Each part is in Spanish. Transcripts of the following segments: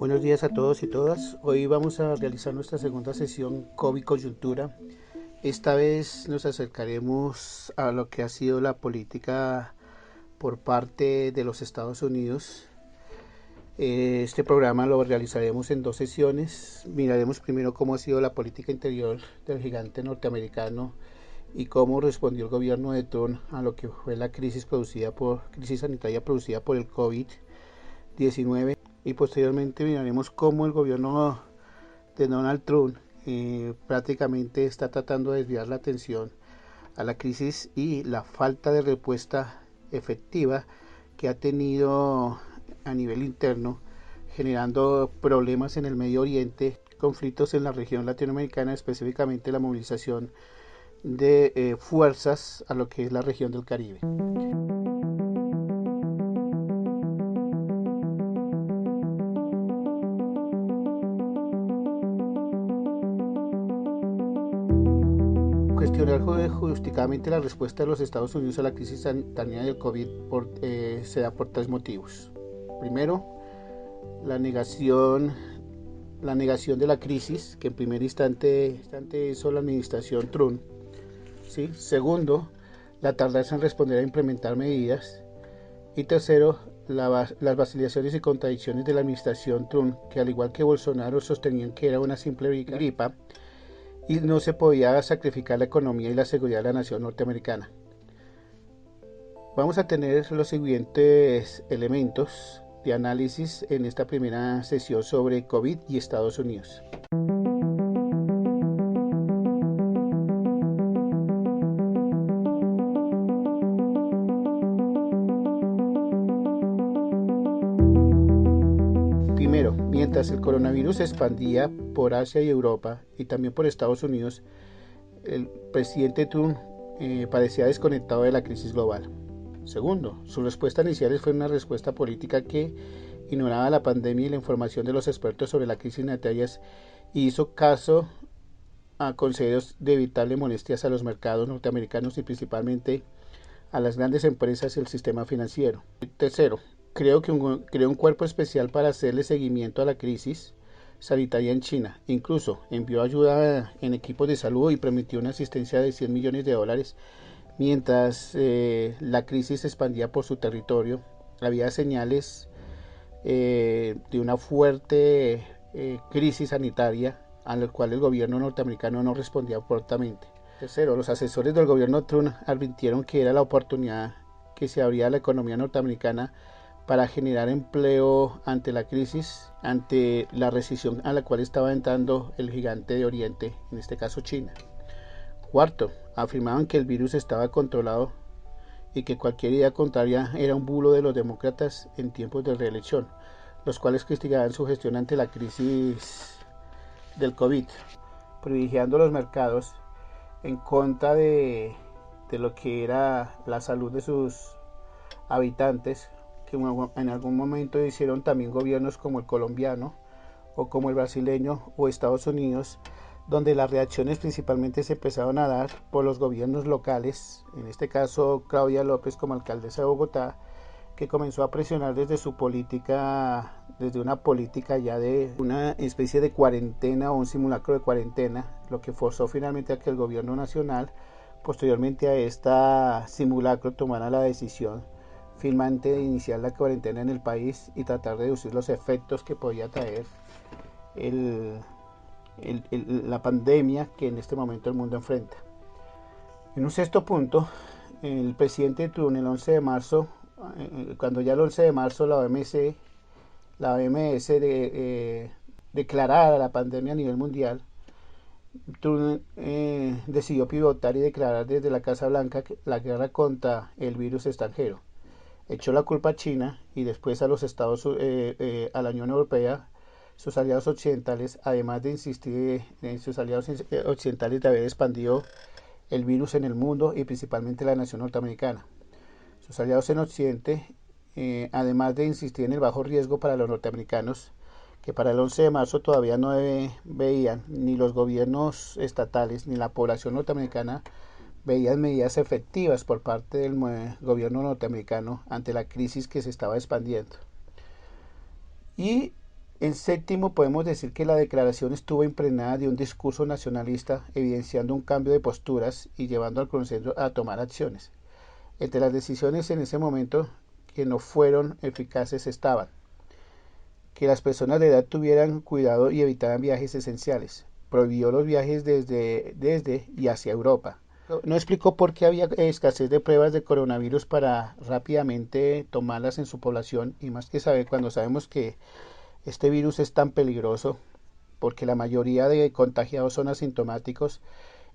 Buenos días a todos y todas. Hoy vamos a realizar nuestra segunda sesión COVID coyuntura. Esta vez nos acercaremos a lo que ha sido la política por parte de los Estados Unidos. Este programa lo realizaremos en dos sesiones. Miraremos primero cómo ha sido la política interior del gigante norteamericano y cómo respondió el gobierno de Trump a lo que fue la crisis sanitaria producida por el COVID-19. Y posteriormente miraremos cómo el gobierno de Donald Trump prácticamente está tratando de desviar la atención a la crisis y la falta de respuesta efectiva que ha tenido a nivel interno, generando problemas en el Medio Oriente, conflictos en la región latinoamericana, específicamente la movilización de fuerzas a lo que es la región del Caribe. Cuestionar justificadamente la respuesta de los Estados Unidos a la crisis sanitaria del COVID se da por tres motivos. Primero, la negación de la crisis, que en primer instante hizo la administración Trump. ¿Sí? Segundo, la tardanza en responder a implementar medidas. Y tercero, las vacilaciones y contradicciones de la administración Trump, que al igual que Bolsonaro sostenían que era una simple gripa y no se podía sacrificar la economía y la seguridad de la nación norteamericana. Vamos a tener los siguientes elementos de análisis en esta primera sesión sobre COVID y Estados Unidos. Primero, mientras el coronavirus se expandía por Asia y Europa y también por Estados Unidos, el presidente Trump parecía desconectado de la crisis global. Segundo, su respuesta inicial fue una respuesta política que ignoraba la pandemia y la información de los expertos sobre la crisis sanitaria y hizo caso a consejos de evitarle molestias a los mercados norteamericanos y principalmente a las grandes empresas y el sistema financiero. Tercero, creó un cuerpo especial para hacerle seguimiento a la crisis sanitaria en China. Incluso envió ayuda en equipos de salud y prometió una asistencia de $100 millones mientras la crisis se expandía por su territorio. Había señales de una fuerte crisis sanitaria a la cual el gobierno norteamericano no respondía prontamente. Tercero, los asesores del gobierno Trump advirtieron que era la oportunidad que se abría a la economía norteamericana para generar empleo ante la crisis, ante la recesión a la cual estaba entrando el gigante de Oriente, en este caso China. Cuarto, afirmaban que el virus estaba controlado y que cualquier idea contraria era un bulo de los demócratas en tiempos de reelección, los cuales criticaban su gestión ante la crisis del COVID, privilegiando los mercados en contra de lo que era la salud de sus habitantes, que en algún momento hicieron también gobiernos como el colombiano o como el brasileño o Estados Unidos, donde las reacciones principalmente se empezaron a dar por los gobiernos locales, en este caso Claudia López como alcaldesa de Bogotá, que comenzó a presionar desde una política ya de una especie de cuarentena o un simulacro de cuarentena, lo que forzó finalmente a que el gobierno nacional, posteriormente a esta simulacro, tomara la decisión finalmente de iniciar la cuarentena en el país y tratar de reducir los efectos que podía traer la pandemia que en este momento el mundo enfrenta. En un sexto punto, el presidente Trump el 11 de marzo, cuando ya el 11 de marzo la OMS declarara la pandemia a nivel mundial, Trump decidió pivotar y declarar desde la Casa Blanca la guerra contra el virus extranjero. Echó la culpa a China y después a a la Unión Europea, sus aliados occidentales, además de insistir en sus aliados occidentales de haber expandido el virus en el mundo y principalmente la nación norteamericana. Sus aliados en Occidente, además de insistir en el bajo riesgo para los norteamericanos, que para el 11 de marzo todavía no veían ni los gobiernos estatales ni la población norteamericana veían medidas efectivas por parte del gobierno norteamericano ante la crisis que se estaba expandiendo. Y En séptimo, podemos decir que la declaración estuvo impregnada de un discurso nacionalista, evidenciando un cambio de posturas y llevando al consenso a tomar acciones. Entre las decisiones en ese momento que no fueron eficaces estaban que las personas de edad tuvieran cuidado y evitaran viajes esenciales. Prohibió los viajes desde y hacia Europa. No explicó por qué había escasez de pruebas de coronavirus para rápidamente tomarlas en su población y más que saber cuando sabemos que este virus es tan peligroso porque la mayoría de contagiados son asintomáticos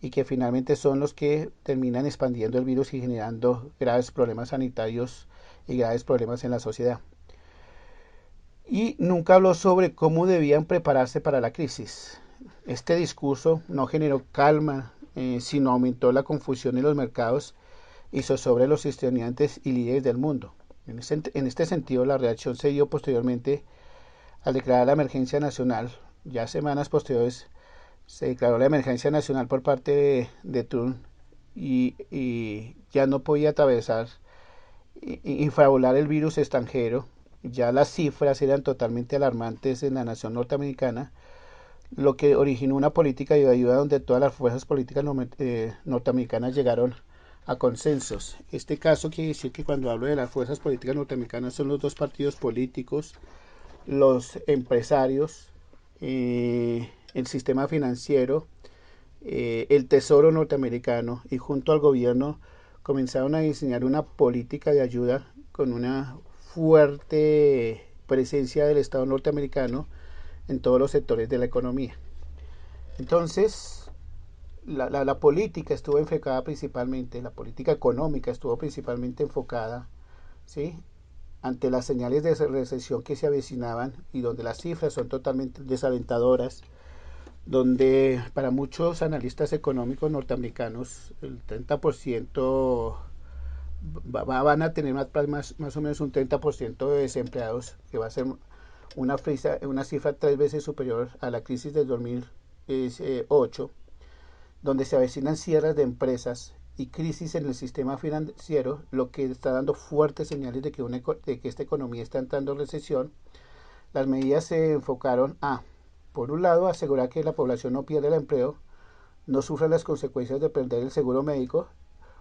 y que finalmente son los que terminan expandiendo el virus y generando graves problemas sanitarios y graves problemas en la sociedad. Y nunca habló sobre cómo debían prepararse para la crisis. Este discurso no generó calma, sino aumentó la confusión en los mercados y zozobra los estudiantes y líderes del mundo. En este sentido, la reacción se dio posteriormente al declarar la emergencia nacional. Ya semanas posteriores se declaró la emergencia nacional por parte de Trump y ya no podía atravesar infravolar el virus extranjero. Ya las cifras eran totalmente alarmantes en la nación norteamericana, lo que originó una política de ayuda donde todas las fuerzas políticas norteamericanas llegaron a consensos. Este caso quiere decir que cuando hablo de las fuerzas políticas norteamericanas son los dos partidos políticos, los empresarios, el sistema financiero, el Tesoro norteamericano y junto al gobierno comenzaron a diseñar una política de ayuda con una fuerte presencia del Estado norteamericano en todos los sectores de la economía. Entonces, la política estuvo enfocada principalmente, la política económica estuvo principalmente enfocada, ¿sí?, ante las señales de recesión que se avecinaban y donde las cifras son totalmente desalentadoras, donde para muchos analistas económicos norteamericanos el 30% van a tener más o menos un 30% de desempleados, que va a ser una cifra 3 veces superior a la crisis del 2008, donde se avecinan cierres de empresas y crisis en el sistema financiero, lo que está dando fuertes señales de que esta economía está entrando en recesión. Las medidas se enfocaron a, por un lado, asegurar que la población no pierda el empleo, no sufra las consecuencias de perder el seguro médico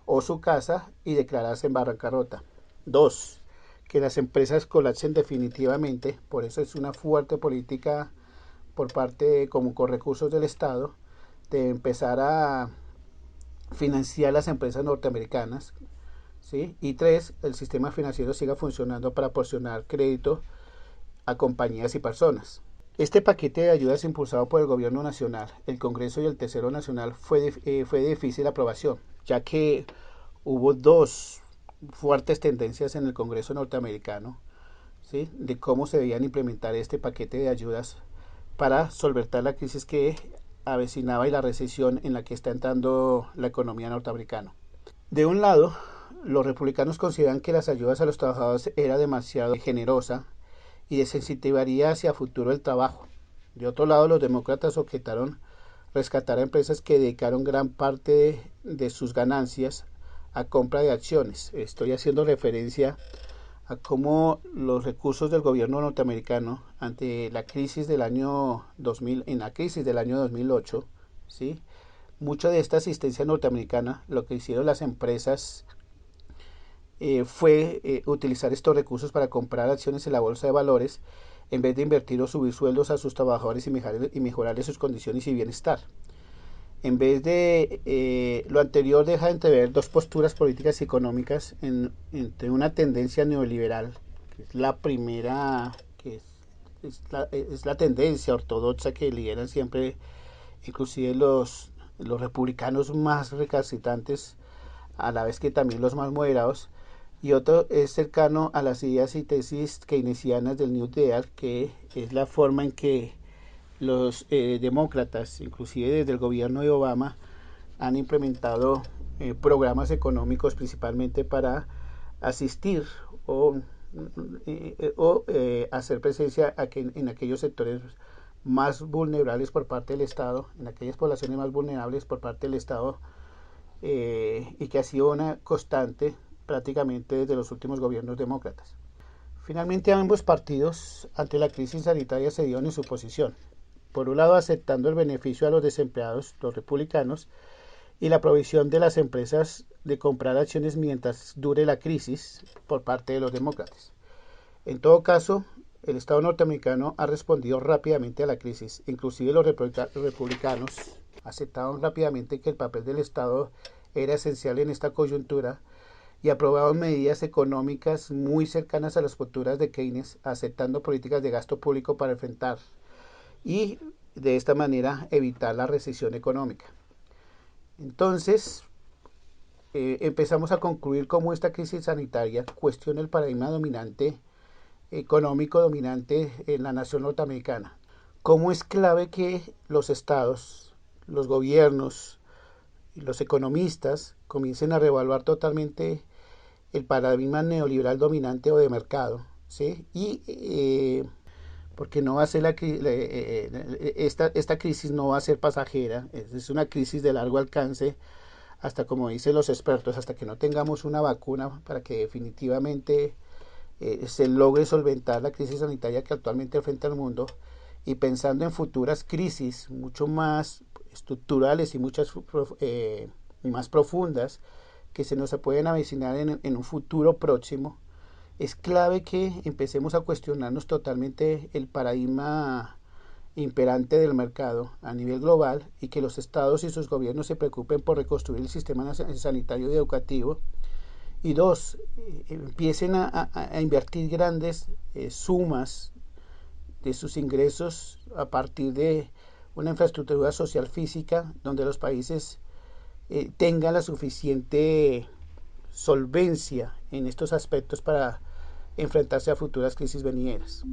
o su casa y declararse en bancarrota. 2. Que las empresas colapsen definitivamente, por eso es una fuerte política por parte, como con recursos del Estado, de empezar a financiar las empresas norteamericanas, ¿sí? Y 3. El sistema financiero siga funcionando para proporcionar crédito a compañías y personas. Este paquete de ayudas impulsado por el gobierno nacional, el Congreso y el Tesoro Nacional fue de difícil aprobación, ya que hubo dos fuertes tendencias en el Congreso norteamericano, ¿sí?, de cómo se debían implementar este paquete de ayudas para solventar la crisis que avecinaba y la recesión en la que está entrando la economía norteamericana. De un lado, los republicanos consideran que las ayudas a los trabajadores era demasiado generosa y desincentivaría hacia futuro el trabajo. De otro lado, los demócratas objetaron rescatar a empresas que dedicaron gran parte de sus ganancias a compra de acciones. Estoy haciendo referencia a cómo los recursos del gobierno norteamericano ante la crisis del año 2000, en la crisis del año 2008, ¿sí?, mucha de esta asistencia norteamericana, lo que hicieron las empresas fue utilizar estos recursos para comprar acciones en la bolsa de valores en vez de invertir o subir sueldos a sus trabajadores y mejorarles sus condiciones y bienestar. En vez de lo anterior, deja de entrever dos posturas políticas y económicas entre una tendencia neoliberal, que es la primera, que es la tendencia ortodoxa que lideran siempre, inclusive los republicanos más recalcitrantes, a la vez que también los más moderados, y otro es cercano a las ideas y tesis keynesianas del New Deal, que es la forma en que los demócratas, inclusive desde el gobierno de Obama, han implementado programas económicos principalmente para asistir o hacer presencia en aquellos sectores más vulnerables por parte del Estado, en aquellas poblaciones más vulnerables por parte del Estado, y que ha sido una constante prácticamente desde los últimos gobiernos demócratas. Finalmente ambos partidos ante la crisis sanitaria se dieron en su posición. Por un lado aceptando el beneficio a los desempleados, los republicanos, y la provisión de las empresas de comprar acciones mientras dure la crisis por parte de los demócratas. En todo caso, el Estado norteamericano ha respondido rápidamente a la crisis. Inclusive los republicanos aceptaron rápidamente que el papel del Estado era esencial en esta coyuntura y aprobaron medidas económicas muy cercanas a las posturas de Keynes, aceptando políticas de gasto público para enfrentar y de esta manera evitar la recesión económica. Entonces, empezamos a concluir cómo esta crisis sanitaria cuestiona el paradigma dominante económico dominante en la nación norteamericana. Cómo es clave que los estados, los gobiernos y los economistas comiencen a reevaluar totalmente el paradigma neoliberal dominante o de mercado, ¿sí? Y porque no va a ser esta crisis no va a ser pasajera, es una crisis de largo alcance, hasta como dicen los expertos, hasta que no tengamos una vacuna para que definitivamente se logre solventar la crisis sanitaria que actualmente enfrenta el mundo, y pensando en futuras crisis mucho más estructurales y muchas más profundas que se nos pueden avecinar en un futuro próximo. Es clave que empecemos a cuestionarnos totalmente el paradigma imperante del mercado a nivel global y que los estados y sus gobiernos se preocupen por reconstruir el sistema sanitario y educativo. Y dos, empiecen a invertir grandes sumas de sus ingresos a partir de una infraestructura social física donde los países tengan la suficiente solvencia en estos aspectos para enfrentarse a futuras crisis venideras.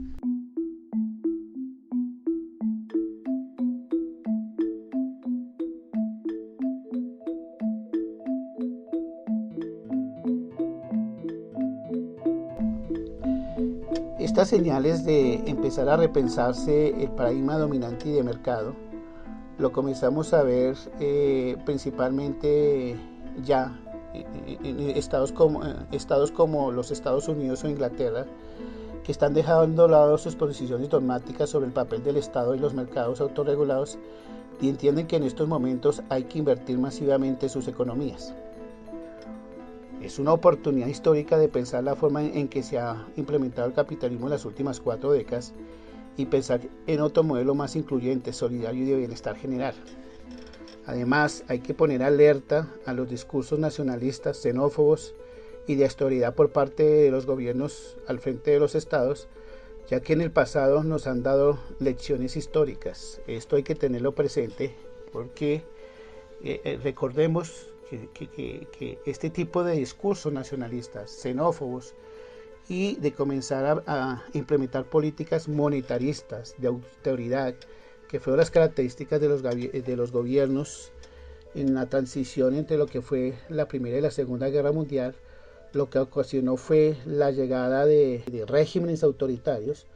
Estas señales de empezar a repensarse el paradigma dominante y de mercado lo comenzamos a ver principalmente ya en estados como los Estados Unidos o Inglaterra, que están dejando a lado sus posiciones dogmáticas sobre el papel del Estado y los mercados autorregulados y entienden que en estos momentos hay que invertir masivamente sus economías. Es una oportunidad histórica de pensar la forma en que se ha implementado el capitalismo en las últimas 4 décadas y pensar en otro modelo más incluyente, solidario y de bienestar general. Además, hay que poner alerta a los discursos nacionalistas, xenófobos y de autoridad por parte de los gobiernos al frente de los estados, ya que en el pasado nos han dado lecciones históricas. Esto hay que tenerlo presente porque recordemos que este tipo de discursos nacionalistas, xenófobos y de comenzar a implementar políticas monetaristas de autoridad, que fueron las características de los gobiernos en la transición entre lo que fue la Primera y la Segunda Guerra Mundial, lo que ocasionó fue la llegada de regímenes autoritarios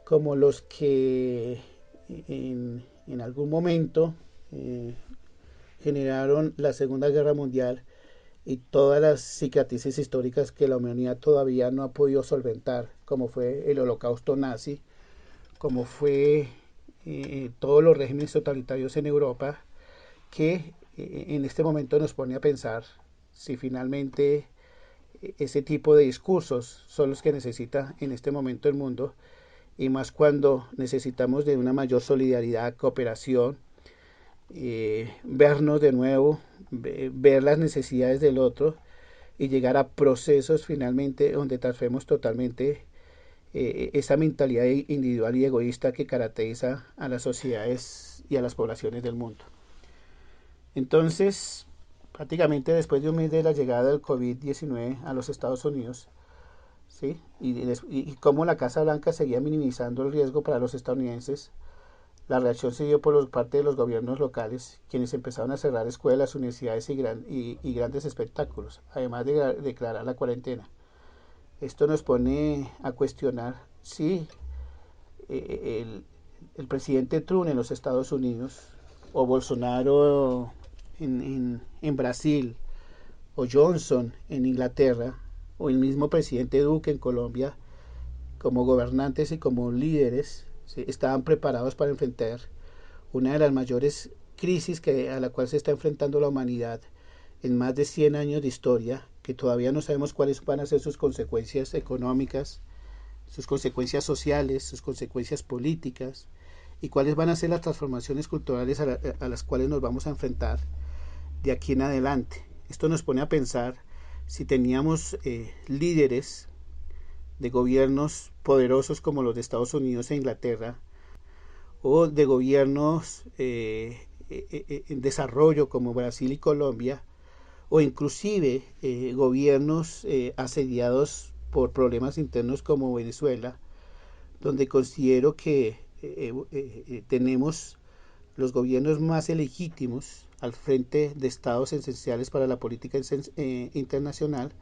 como los que en algún momento generaron la Segunda Guerra Mundial y todas las cicatrices históricas que la humanidad todavía no ha podido solventar, como fue el Holocausto nazi, como fue todos los regímenes totalitarios en Europa, que en este momento nos pone a pensar si finalmente ese tipo de discursos son los que necesita en este momento el mundo, y más cuando necesitamos de una mayor solidaridad, cooperación, vernos de nuevo, ver las necesidades del otro y llegar a procesos finalmente donde transformemos totalmente esa mentalidad individual y egoísta que caracteriza a las sociedades y a las poblaciones del mundo. Entonces, prácticamente después de un mes de la llegada del COVID-19 a los Estados Unidos, ¿sí? y cómo la Casa Blanca seguía minimizando el riesgo para los estadounidenses, la reacción se dio por parte de los gobiernos locales, quienes empezaron a cerrar escuelas, universidades y grandes espectáculos, además de declarar la cuarentena. Esto nos pone a cuestionar si el presidente Trump en los Estados Unidos, o Bolsonaro en Brasil, o Johnson en Inglaterra, o el mismo presidente Duque en Colombia, como gobernantes y como líderes, ¿sí?, estaban preparados para enfrentar una de las mayores crisis a la cual se está enfrentando la humanidad en más de 100 años de historia, que todavía no sabemos cuáles van a ser sus consecuencias económicas, sus consecuencias sociales, sus consecuencias políticas, y cuáles van a ser las transformaciones culturales a las cuales nos vamos a enfrentar de aquí en adelante. Esto nos pone a pensar si teníamos líderes de gobiernos poderosos como los de Estados Unidos e Inglaterra, o de gobiernos en desarrollo como Brasil y Colombia, o inclusive gobiernos asediados por problemas internos como Venezuela, donde considero que tenemos los gobiernos más ilegítimos al frente de estados esenciales para la política internacional,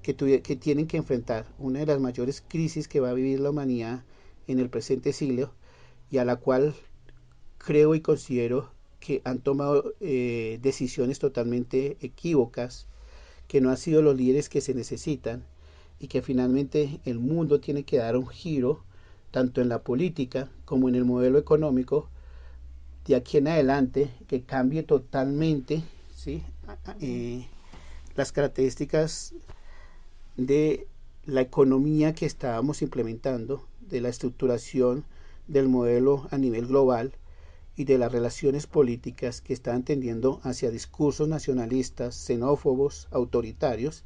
que tienen que enfrentar una de las mayores crisis que va a vivir la humanidad en el presente siglo, y a la cual creo y considero que han tomado decisiones totalmente equívocas, que no han sido los líderes que se necesitan, y que finalmente el mundo tiene que dar un giro tanto en la política como en el modelo económico de aquí en adelante, que cambie totalmente, ¿sí?, las características de la economía que estábamos implementando, de la estructuración del modelo a nivel global y de las relaciones políticas que estaban tendiendo hacia discursos nacionalistas, xenófobos, autoritarios,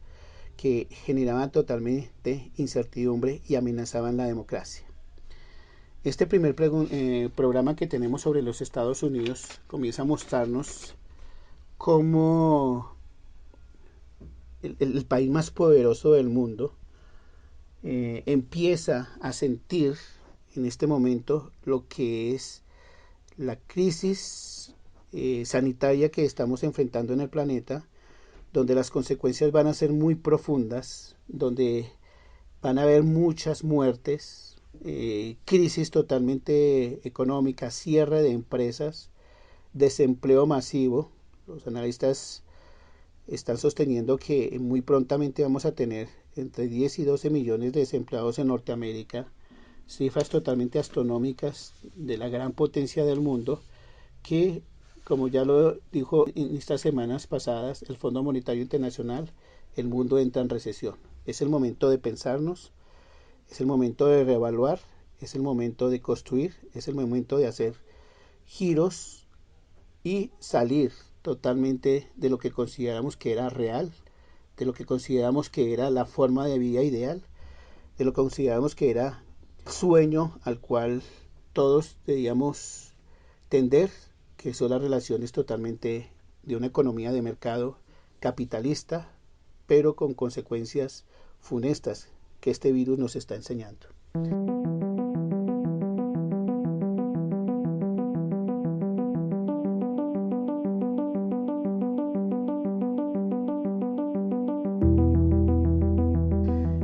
que generaban totalmente incertidumbre y amenazaban la democracia. Este primer programa que tenemos sobre los Estados Unidos comienza a mostrarnos cómo el país más poderoso del mundo empieza a sentir en este momento lo que es la crisis sanitaria que estamos enfrentando en el planeta, donde las consecuencias van a ser muy profundas, donde van a haber muchas muertes, crisis totalmente económica, cierre de empresas, desempleo masivo. Los analistas están sosteniendo que muy prontamente vamos a tener entre 10 y 12 millones de desempleados en Norteamérica, cifras totalmente astronómicas de la gran potencia del mundo, que, como ya lo dijo en estas semanas pasadas el Fondo Monetario Internacional, el mundo entra en recesión. Es el momento de pensarnos, es el momento de reevaluar, es el momento de construir, es el momento de hacer giros y salir totalmente de lo que consideramos que era real, de lo que consideramos que era la forma de vida ideal, de lo que consideramos que era sueño al cual todos debíamos tender, que son las relaciones totalmente de una economía de mercado capitalista, pero con consecuencias funestas que este virus nos está enseñando.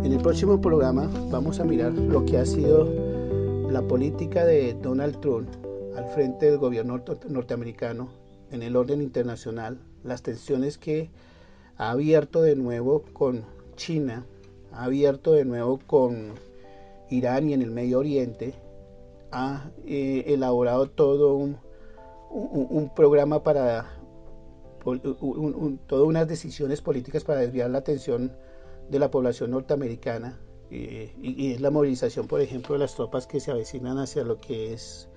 En el próximo programa vamos a mirar lo que ha sido la política de Donald Trump al frente del gobierno norteamericano en el orden internacional, las tensiones que ha abierto de nuevo con China, ha abierto de nuevo con Irán y en el Medio Oriente, ha elaborado todo un programa para todas unas decisiones políticas para desviar la atención de la población norteamericana, y es la movilización, por ejemplo, de las tropas que se avecinan hacia lo que es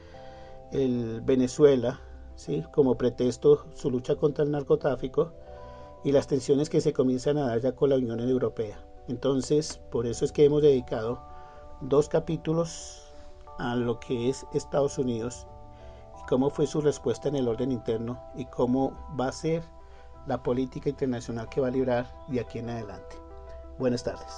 el Venezuela, ¿sí?, como pretexto su lucha contra el narcotráfico, y las tensiones que se comienzan a dar ya con la Unión Europea. Entonces, por eso es que hemos dedicado 2 capítulos a lo que es Estados Unidos y cómo fue su respuesta en el orden interno y cómo va a ser la política internacional que va a librar de aquí en adelante. Buenas tardes.